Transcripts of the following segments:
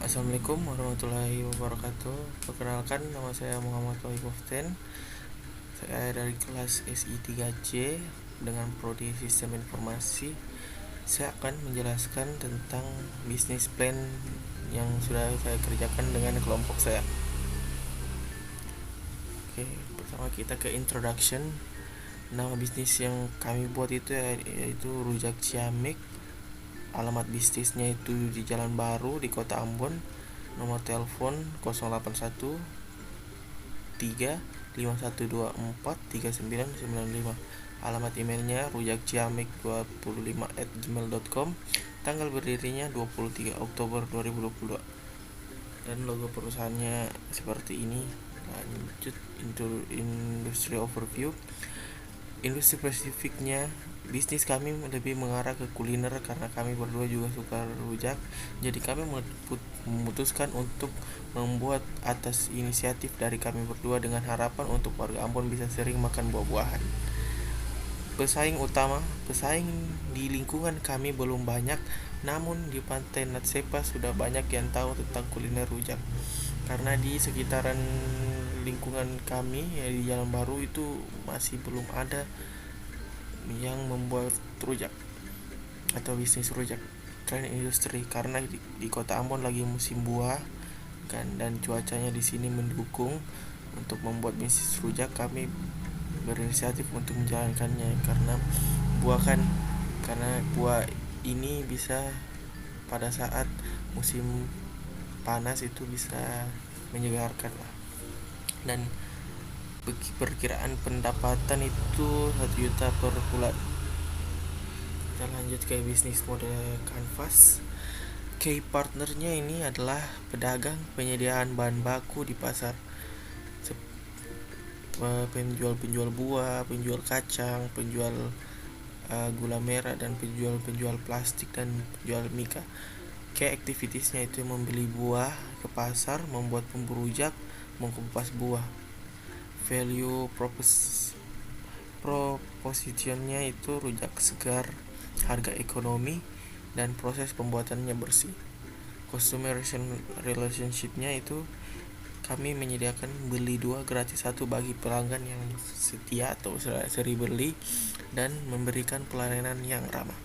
Assalamualaikum warahmatullahi wabarakatuh. Perkenalkan, nama saya Muhammad Wahid Muften. Saya dari kelas SI 3C dengan prodi Sistem Informasi. Saya akan menjelaskan tentang bisnis plan yang sudah saya kerjakan dengan kelompok saya. Oke, pertama kita ke introduction. Nama bisnis yang kami buat itu yaitu Rujak Ciamik. Alamat bisnisnya itu di Jalan Baru di Kota Ambon. Nomor telepon 081 3 5124 3995. Alamat emailnya rujakciamik25@gmail.com. Tanggal berdirinya 23 Oktober 2022. Dan logo perusahaannya seperti ini. Lanjut industri overview. Industri spesifiknya, bisnis kami lebih mengarah ke kuliner karena kami berdua juga suka rujak. Jadi kami memutuskan untuk membuat atas inisiatif dari kami berdua dengan harapan untuk warga Ambon bisa sering makan buah-buahan. Pesaing di lingkungan kami belum banyak, namun di Pantai Natsepa sudah banyak yang tahu tentang kuliner rujak. Karena di sekitaran lingkungan kami di Jalan Baru itu masih belum ada yang membuat rujak atau bisnis rujak kain industri, karena di Kota Ambon lagi musim buah kan, dan cuacanya di sini mendukung untuk membuat bisnis rujak. Kami berinisiatif untuk menjalankannya karena buah ini bisa pada saat musim panas itu bisa menyegarkan lah. Dan perkiraan pendapatan itu 1 juta per bulan. Kita lanjut ke bisnis model kanvas. Key partnernya ini adalah pedagang penyediaan bahan baku di pasar, penjual buah, penjual kacang, penjual gula merah, dan penjual plastik dan penjual mika. Kayak activitiesnya itu membeli buah ke pasar, membuat bumbu rujak, mengupas buah. Value propositionnya itu rujak segar, harga ekonomi, dan proses pembuatannya bersih. Customer relationshipnya itu kami menyediakan beli 2 gratis 1 bagi pelanggan yang setia atau seri beli, dan memberikan pelayanan yang ramah.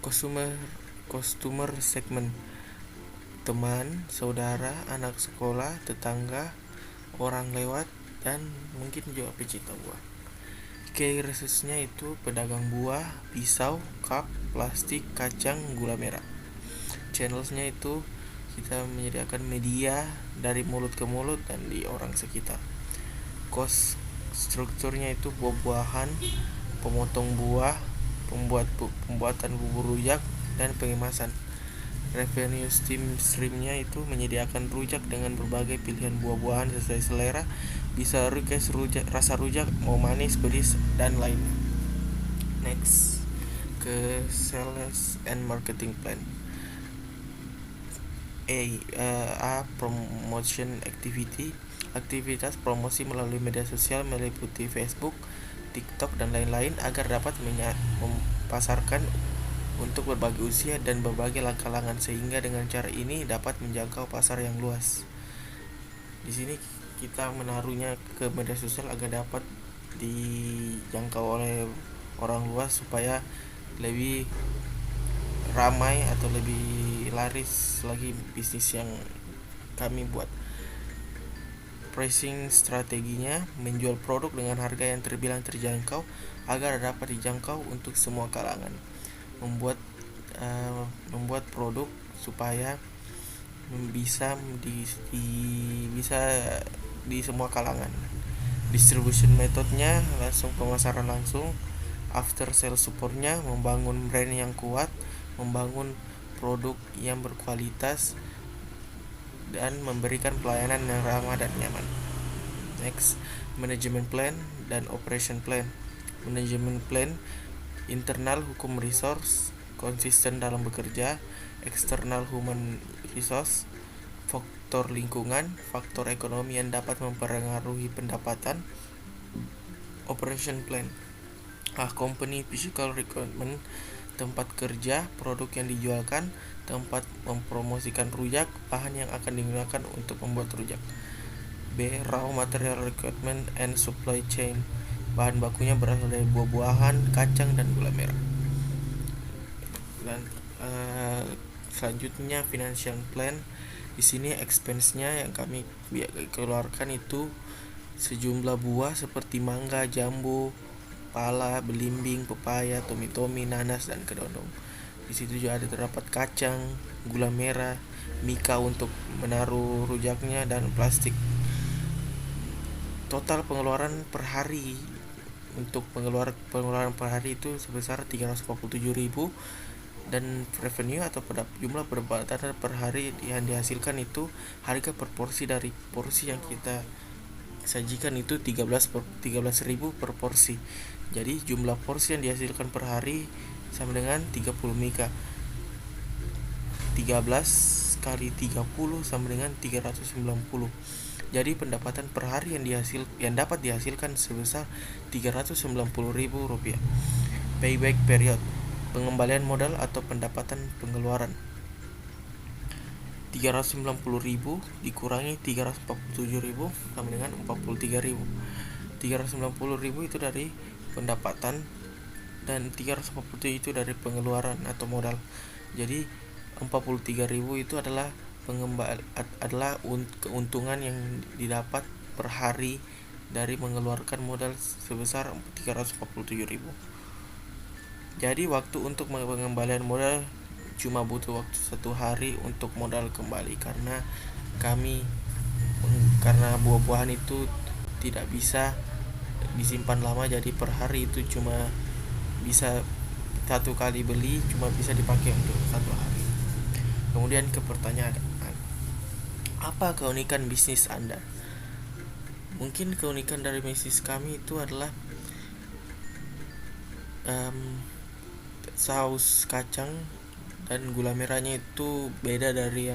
Customer segment, teman, saudara, anak sekolah, tetangga, orang lewat, dan mungkin juga pecinta buah. Key resource-nya itu pedagang buah, pisau, cup, plastik, kacang, gula merah. Channels-nya itu kita menyediakan media dari mulut ke mulut dan di orang sekitar. Cost strukturnya itu buah-buahan, pemotong buah, pembuatan bubur rujak, dan pengemasan. Revenue streamnya itu menyediakan rujak dengan berbagai pilihan buah-buahan sesuai selera. Bisa request rasa rujak mau manis, pedis, dan lainnya. Next ke sales and marketing plan. Promotion activity. Aktivitas promosi melalui media sosial meliputi Facebook, TikTok, dan lain-lain agar dapat mempasarkan untuk berbagai usia dan berbagai kalangan, sehingga dengan cara ini dapat menjangkau pasar yang luas. Di sini kita menaruhnya ke media sosial agar dapat dijangkau oleh orang luas supaya lebih ramai atau lebih laris lagi bisnis yang kami buat. Pricing strateginya menjual produk dengan harga yang terbilang terjangkau agar dapat dijangkau untuk semua kalangan. Membuat produk supaya bisa di semua kalangan. Distribution metodenya langsung pemasaran langsung. After sales supportnya membangun brand yang kuat, membangun produk yang berkualitas, dan memberikan pelayanan yang ramah dan nyaman. Next, management plan dan operation plan. Management plan, internal hukum resource, konsisten dalam bekerja. Eksternal human resource, faktor lingkungan, faktor ekonomi yang dapat mempengaruhi pendapatan. Operation plan, company physical requirement, tempat kerja, produk yang dijualkan, tempat mempromosikan rujak, bahan yang akan digunakan untuk membuat rujak. B. Raw material requirement and supply chain. Bahan bakunya berasal dari buah-buahan, kacang, dan gula merah. Dan selanjutnya financial plan. Di sini expense-nya yang kami keluarkan itu sejumlah buah seperti mangga, jambu, pala, belimbing, pepaya, tomi-tomi, nanas, dan kedondong. Di situ juga ada terdapat kacang, gula merah, mika untuk menaruh rujaknya, dan plastik. Total pengeluaran per hari untuk pengeluaran per hari itu sebesar 347.000, dan revenue atau jumlah pendapatan per hari yang dihasilkan itu harga per porsi dari porsi yang kita sajikan itu 13.000 per porsi. Jadi jumlah porsi yang dihasilkan per hari sama dengan 30 mika. 13 kali 30 sama dengan 390. Jadi pendapatan per hari yang dapat dihasilkan sebesar 390.000 rupiah. Payback period, pengembalian modal atau pendapatan pengeluaran. 390.000 dikurangi 347.000 sama dengan 43.000. 390.000 itu dari pendapatan dan 347 itu dari pengeluaran atau modal. Jadi 43.000 itu adalah keuntungan yang didapat per hari dari mengeluarkan modal sebesar 347.000. Jadi waktu untuk pengembalian modal cuma butuh waktu 1 hari untuk modal kembali, karena buah-buahan itu tidak bisa disimpan lama, jadi per hari itu cuma bisa 1 kali beli, cuma bisa dipakai untuk 1 hari. Kemudian ke pertanyaan, apa keunikan bisnis Anda? Mungkin keunikan dari bisnis kami itu adalah saus kacang dan gula merahnya itu beda dari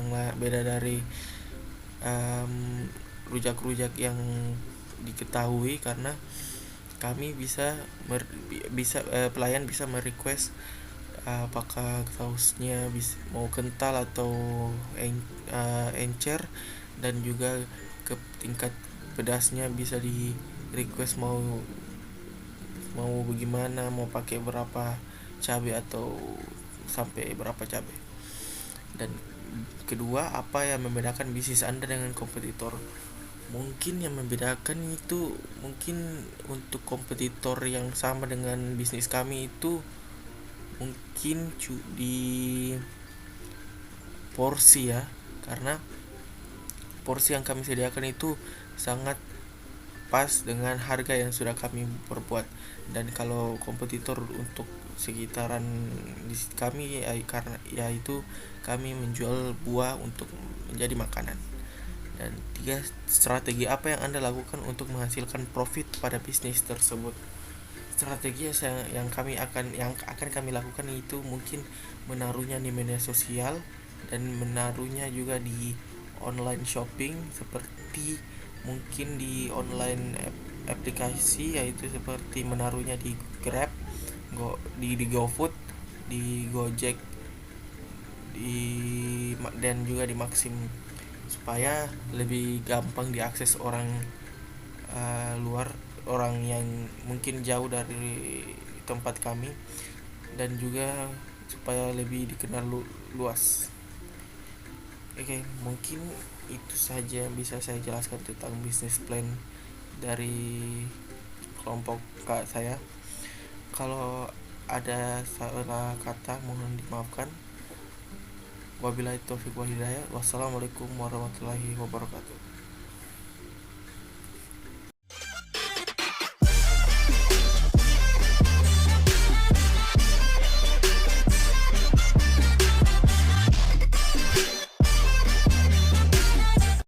rujak-rujak yang diketahui, karena kami pelayan bisa merequest apakah sausnya mau kental atau encer, dan juga ke tingkat pedasnya bisa di request mau bagaimana, mau pakai berapa cabai atau sampai berapa cabai. Dan kedua, apa yang membedakan bisnis Anda dengan kompetitor? Mungkin yang membedakan itu mungkin untuk kompetitor yang sama dengan bisnis kami itu mungkin di porsi ya, karena porsi yang kami sediakan itu sangat pas dengan harga yang sudah kami perbuat. Dan kalau kompetitor untuk sekitaran di kami karena yaitu kami menjual buah untuk menjadi makanan. Dan 3, strategi apa yang Anda lakukan untuk menghasilkan profit pada bisnis tersebut? Strategi yang akan kami lakukan itu mungkin menaruhnya di media sosial dan menaruhnya juga di online shopping, seperti mungkin di online aplikasi, yaitu seperti menaruhnya di Grab, di GoFood, di Gojek, dan juga di Maxim, supaya lebih gampang diakses orang luar, orang yang mungkin jauh dari tempat kami, dan juga supaya lebih dikenal luas. Oke, mungkin itu saja yang bisa saya jelaskan tentang bisnis plan dari kelompok saya. Kalau ada salah kata mohon dimaafkan. Wabillahi taufiq wal hidayah. Wassalamualaikum warahmatullahi wabarakatuh.